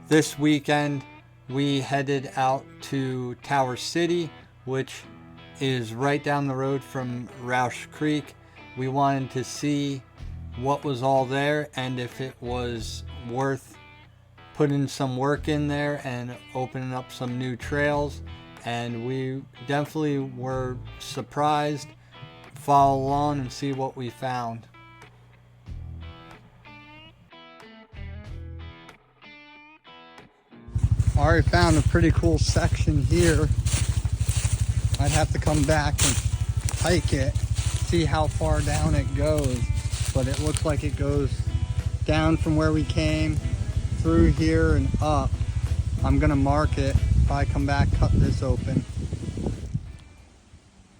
This weekend we headed out to Tower City, which is right down the road from Roush Creek. We wanted to see what was all there and if it was worth putting some work in there and opening up some new trails. And we definitely were surprised. Follow along and see what we found. Already found a pretty cool section here. I'd have to come back and hike it, see how far down it goes. But it looks like it goes down from where we came, through here and up. I'm gonna mark it. If I come back, cut this open.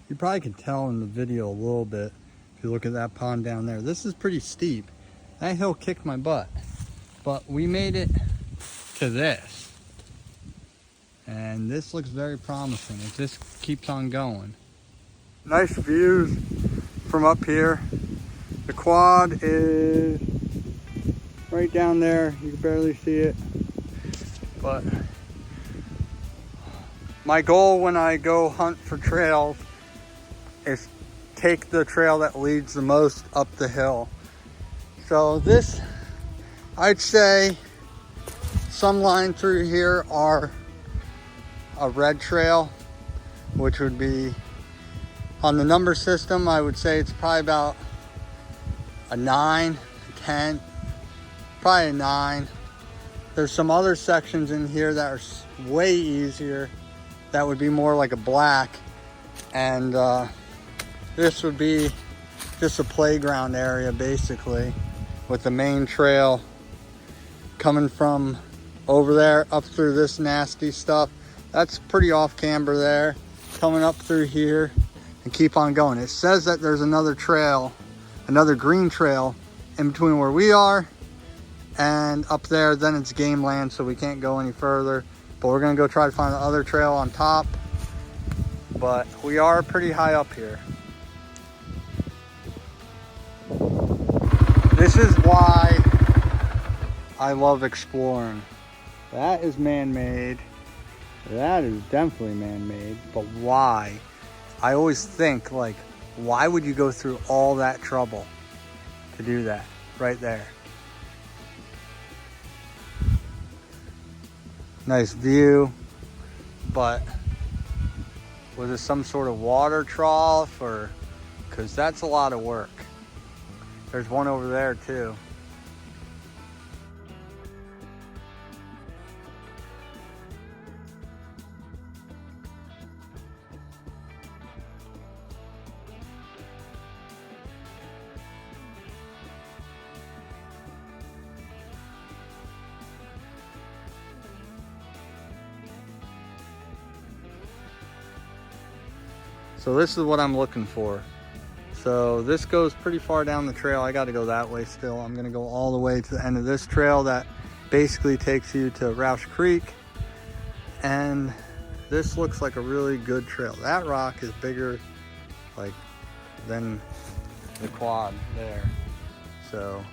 You probably can tell in the video a little bit if you look at that pond down there. This is pretty steep. That hill kicked my butt. But we made it to this. And this looks very promising if this keeps on going. Nice views from up here. The quad is right down there. You can barely see it. But my goal when I go hunt for trails is take the trail that leads the most up the hill. So this, I'd say some line through here are a red trail, which would be on the number system. I would say it's probably about a 9, 10, probably a 9. There's some other sections in here that are way easier. That would be more like a black. And this would be just a playground area basically, with the main trail coming from over there up through this nasty stuff. That's pretty off camber there, coming up through here and keep on going. It says that there's another trail, another green trail in between where we are and up there. Then it's game land, so we can't go any further. But we're gonna go try to find the other trail on top. But we are pretty high up here. This is why I love exploring. That is man-made. That is definitely man-made, but why? I always think, like, why would you go through all that trouble to do that right there? Nice view, but was it some sort of water trough or, because that's a lot of work. There's one over there too. So this is what I'm looking for. So this goes pretty far down the trail. I got to go that way still. I'm going to go all the way to the end of this trail that basically takes you to Roush Creek. And this looks like a really good trail. That rock is bigger like than the quad there. So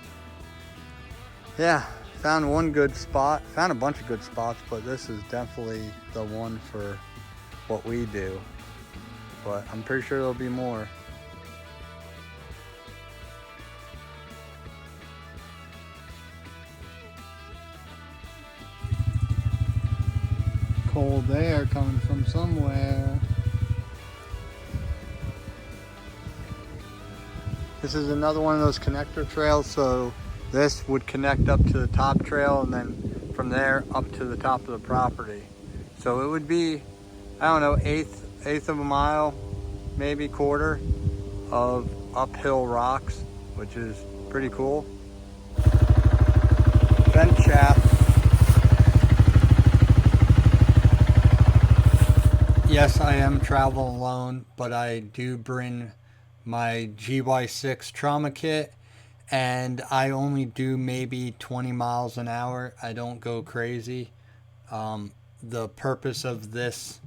yeah, found one good spot. Found a bunch of good spots, but this is definitely the one for what we do. But I'm pretty sure there'll be more. Cold air coming from somewhere. This is another one of those connector trails, so this would connect up to the top trail and then from there up to the top of the property. So it would be, I don't know, eighth of a mile, maybe quarter of uphill rocks, which is pretty cool. Vent shaft. Yes, I am traveling alone, but I do bring my GY6 trauma kit, and I only do maybe 20 miles an hour. I don't go crazy. The purpose of this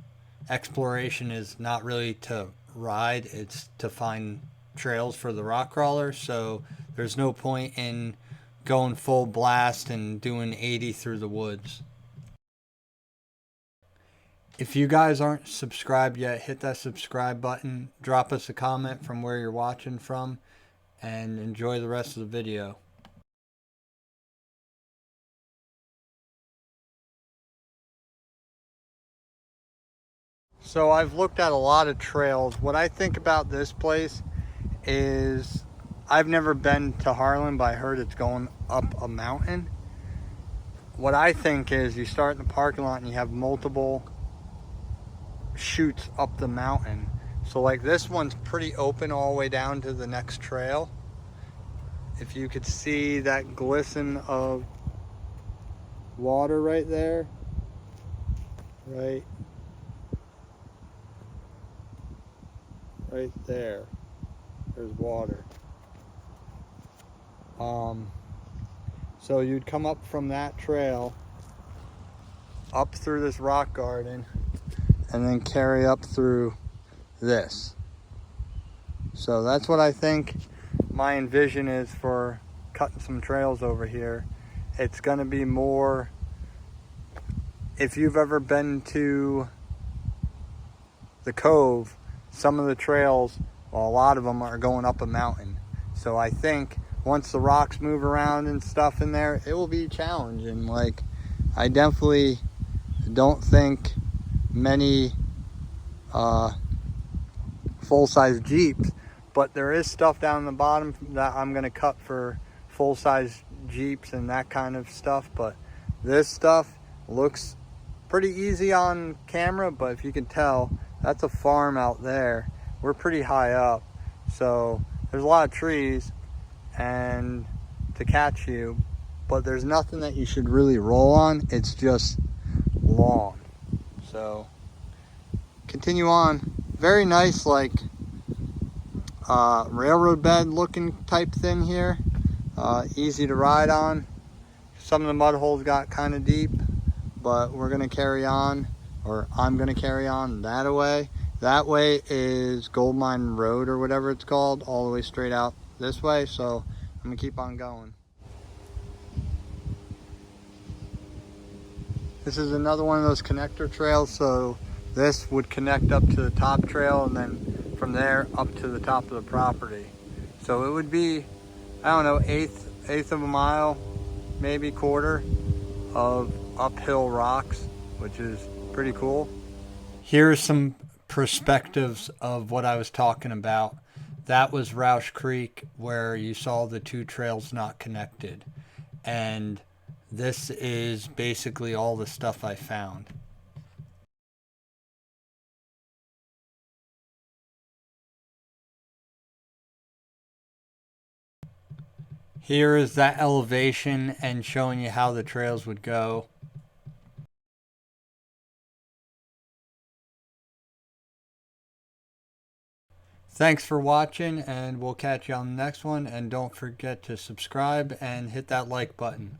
exploration is not really to ride, it's to find trails for the rock crawler, so there's no point in going full blast and doing 80 through the woods. If you guys aren't subscribed yet, hit that subscribe button, drop us a comment from where you're watching from, and enjoy the rest of the video. So I've looked at a lot of trails. What I think about this place is, I've never been to Harlan, but I heard it's going up a mountain. What I think is, you start in the parking lot and you have multiple chutes up the mountain. So like this one's pretty open all the way down to the next trail. If you could see that glisten of water right there, right there, there's water. So you'd come up from that trail up through this rock garden and then carry up through this. So that's what I think my envision is for cutting some trails over here. It's gonna be more, if you've ever been to the Cove, some of the trails, well, a lot of them are going up a mountain. So I think once the rocks move around and stuff in there, it will be challenging. Like, I definitely don't think many full-size Jeeps, but there is stuff down in the bottom that I'm gonna cut for full-size Jeeps and that kind of stuff. But this stuff looks pretty easy on camera, but if you can tell, that's a farm out there. We're pretty high up, so there's a lot of trees and to catch you, but there's nothing that you should really roll on. It's just lawn. So continue on. Very nice, like railroad bed looking type thing here. Easy to ride on. Some of the mud holes got kind of deep, but we're gonna carry on, or I'm gonna carry on that way. That way is Gold Mine Road or whatever it's called, all the way straight out this way. So I'm gonna keep on going. This is another one of those connector trails. So this would connect up to the top trail and then from there up to the top of the property. So it would be, I don't know, eighth of a mile, maybe quarter of uphill rocks, which is pretty cool. Here's some perspectives of what I was talking about. That was Roush Creek, where you saw the two trails not connected. And this is basically all the stuff I found. Here is that elevation and showing you how the trails would go. Thanks for watching, and we'll catch you on the next one. And don't forget to subscribe and hit that like button.